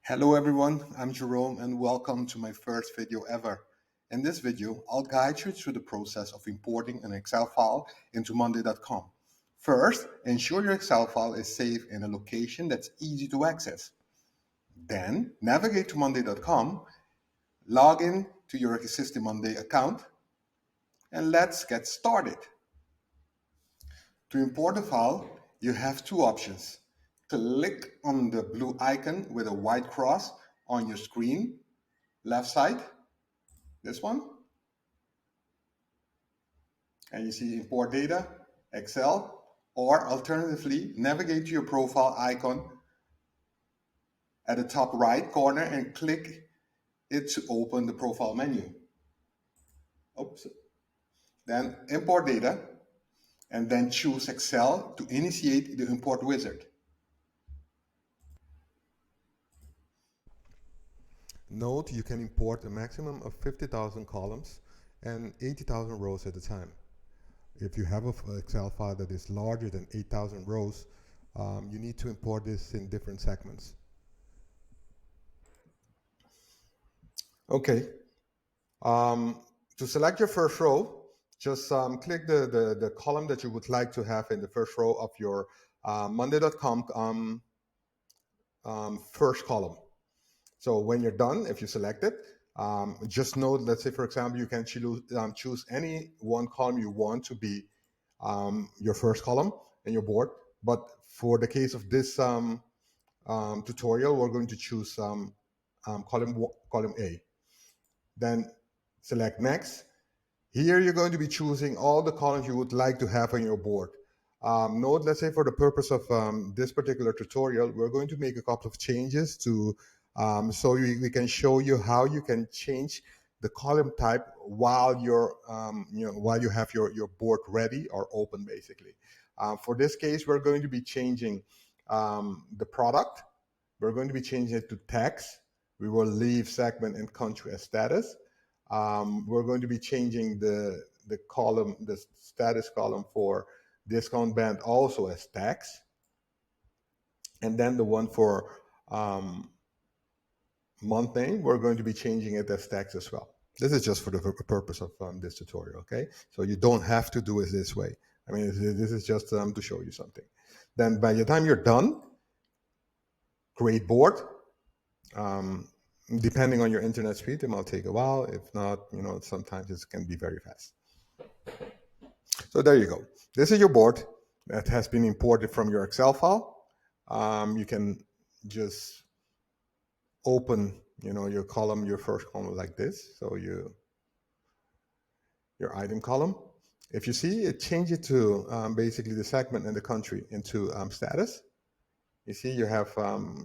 Hello everyone, I'm Jerome and welcome to my first video ever. In this video, I'll guide you through the process of importing an Excel file into Monday.com. First, ensure your Excel file is safe in a location that's easy to access. Then, navigate to Monday.com, log in to your existing Monday account, and let's get started. To import a file, you have two options. Click on the blue icon with a white cross on your screen, left side, this one, and you see import data, Excel, or alternatively, navigate to your profile icon at the top right corner and click it to open the profile menu. Oops. Then import data, and then choose Excel to initiate the import wizard. Note you can import a maximum of 50,000 columns and 80,000 rows at a time. If you have an Excel file that is larger than 8,000 rows, you need to import this in different segments. Okay. To select your first row, just click the column that you would like to have in the first row of your Monday.com first column. So when you're done, if you select it, just note, let's say, for example, you can choose any one column you want to be your first column in your board. But for the case of this tutorial, we're going to choose column A. Then select Next. Here you're going to be choosing all the columns you would like to have on your board. Note, let's say for the purpose of this particular tutorial, we're going to make a couple of changes to so we can show you how you can change the column type while while you have your board ready or open, basically. For this case, we're going to be changing the product. We're going to be changing it to text. We will leave segment and country as status. We're going to be changing the column, the status column for discount band also as text. And then the one for month name, we're going to be changing it as text as well. This is just for the purpose of this tutorial, okay? So you don't have to do it this way. I mean, this is just to show you something. Then by the time you're done, create board. Depending on your internet speed, it might take a while. If not, sometimes it can be very fast. So there you go. This is your board that has been imported from your Excel file. You can just open, your column, your first column like this. So your item column. If you see it, change it to basically the segment and the country into status. You see you have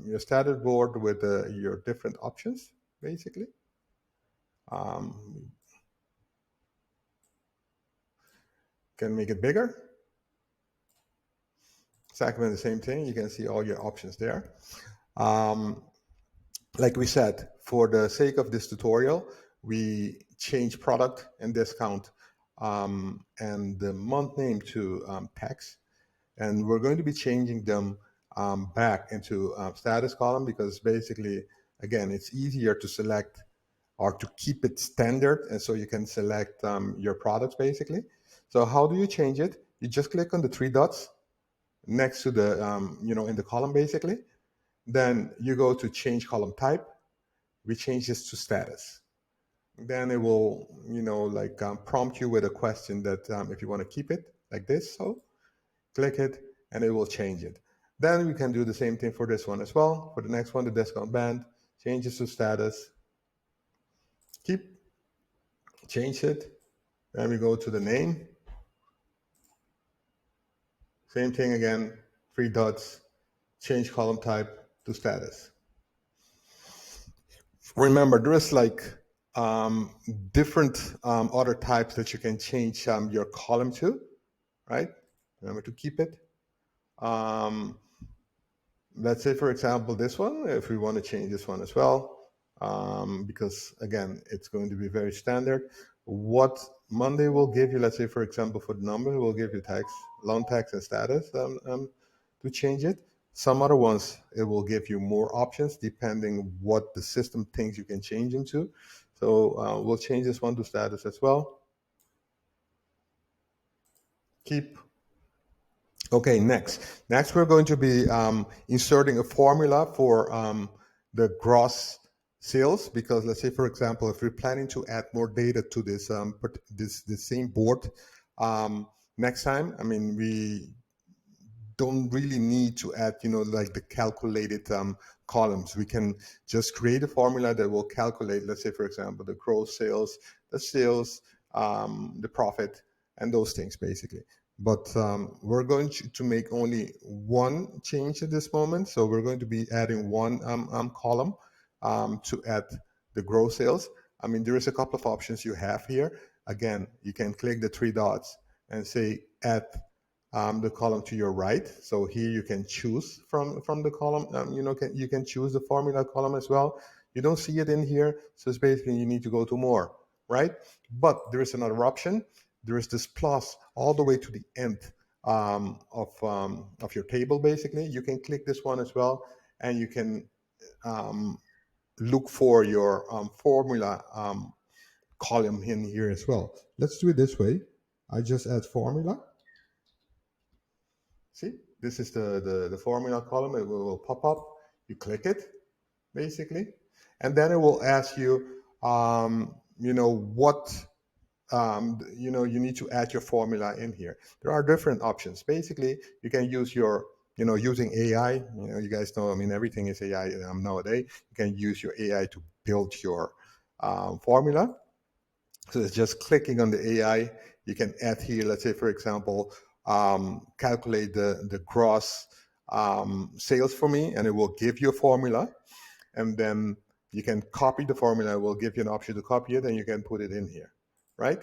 your status board with your different options, basically. Can make it bigger. Segment, the same thing. You can see all your options there. Like we said, for the sake of this tutorial, we change product and discount and the month name to text. And we're going to be changing them back into status column because basically, again, it's easier to select or to keep it standard. And so you can select your products, basically. So how do you change it? You just click on the three dots next to the, in the column, basically. Then you go to change column type. We change this to status. Then it will, prompt you with a question that if you want to keep it like this, so click it and it will change it. Then we can do the same thing for this one as well. For the next one, the discount band, changes to status, keep, change it. Then we go to the name. Same thing again, three dots, change column type to status. Remember, there's different other types that you can change your column to, right? Remember to keep it. Let's say, for example, this one, if we want to change this one as well, because again, it's going to be very standard. What Monday will give you, let's say, for example, for the number, will give you text, long text and status to change it. Some other ones, it will give you more options depending what the system thinks you can change them to. So we'll change this one to status as well. Keep. Okay, next we're going to be inserting a formula for the gross sales, because let's say, for example, if we're planning to add more data to this same board next time, I mean, we don't really need to add, like the calculated columns. We can just create a formula that will calculate, let's say, for example, the gross sales, the sales, the profit, and those things basically. But we're going to make only one change at this moment. So we're going to be adding one column to add the gross sales. I mean, there is a couple of options you have here. Again, you can click the three dots and say add the column to your right. So here you can choose from the column. You can choose the formula column as well. You don't see it in here, so it's basically you need to go to more, right? But there is another option. There is this plus all the way to the end of your table. Basically, you can click this one as well, and you can look for your formula column in here as well. Let's do it this way. I just add formula. See, this is the formula column. It will pop up. You click it, basically, and then it will ask you, what, you need to add your formula in here. There are different options. Basically, you can use your, using AI. You guys know, I mean, everything is AI nowadays. You can use your AI to build your formula. So it's just clicking on the AI. You can add here, let's say, for example, calculate the gross sales for me, and it will give you a formula. And then you can copy the formula. It will give you an option to copy it, and you can put it in here, right?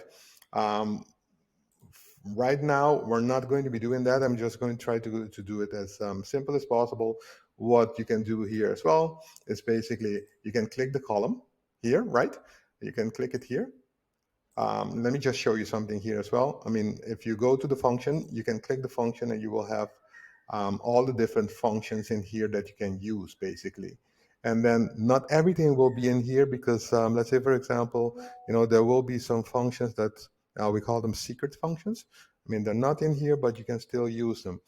Right now, we're not going to be doing that. I'm just going to try to do it as simple as possible. What you can do here as well is basically you can click the column here, right? You can click it here. Let me just show you something here as well. I mean, if you go to the function, you can click the function and you will have all the different functions in here that you can use basically. And then not everything will be in here because let's say, for example, there will be some functions that we call them secret functions. I mean, they're not in here, but you can still use them.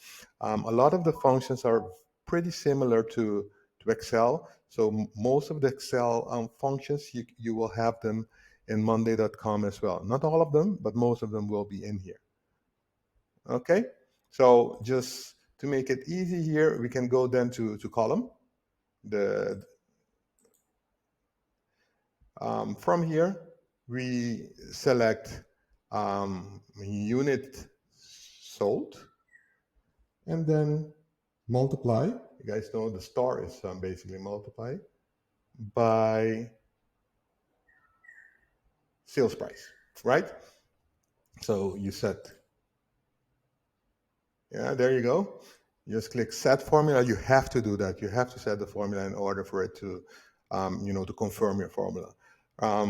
A lot of the functions are pretty similar to Excel. So most of the Excel functions, you will have them in monday.com as well. Not all of them, but most of them will be in here. Okay, so just to make it easy here, we can go then to column. From here, we select unit sold, and then multiply. You guys know the star is basically multiply by sales price, right? So you set, yeah, there you go. You just click set formula. You have to do that. You have to set the formula in order for it to, to confirm your formula.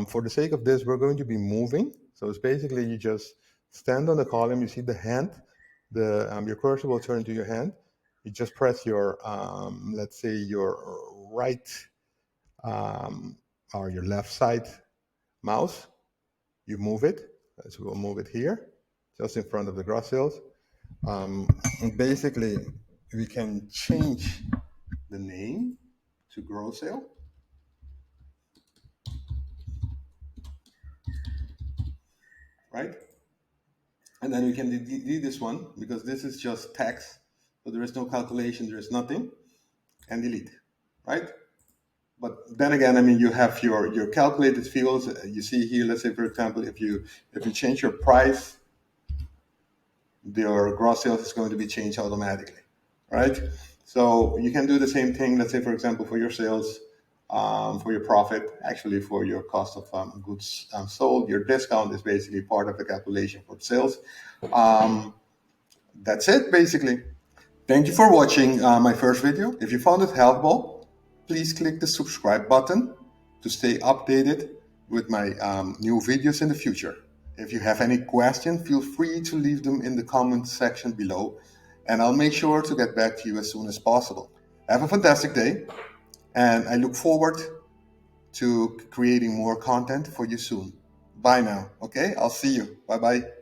For the sake of this, we're going to be moving. So it's basically you just stand on the column. You see the hand, your cursor will turn to your hand. You just press your, let's say your right or your left side mouse. You move it. So we'll move it here, just in front of the gross sales. Basically, we can change the name to gross sale. Right? And then we can delete this one because this is just text. So there is no calculation, there is nothing. And delete, right? But then again, I mean, you have your calculated fields. You see here, let's say, for example, if you change your price, your gross sales is going to be changed automatically, right? So you can do the same thing, let's say, for example, for your sales, for your profit, actually for your cost of goods sold. Your discount is basically part of the calculation for sales. That's it, basically. Thank you for watching my first video. If you found it helpful, please click the subscribe button to stay updated with my new videos in the future. If you have any questions, feel free to leave them in the comment section below. and I'll make sure to get back to you as soon as possible. Have a fantastic day, and I look forward to creating more content for you soon. Bye now. Okay, I'll see you. Bye bye.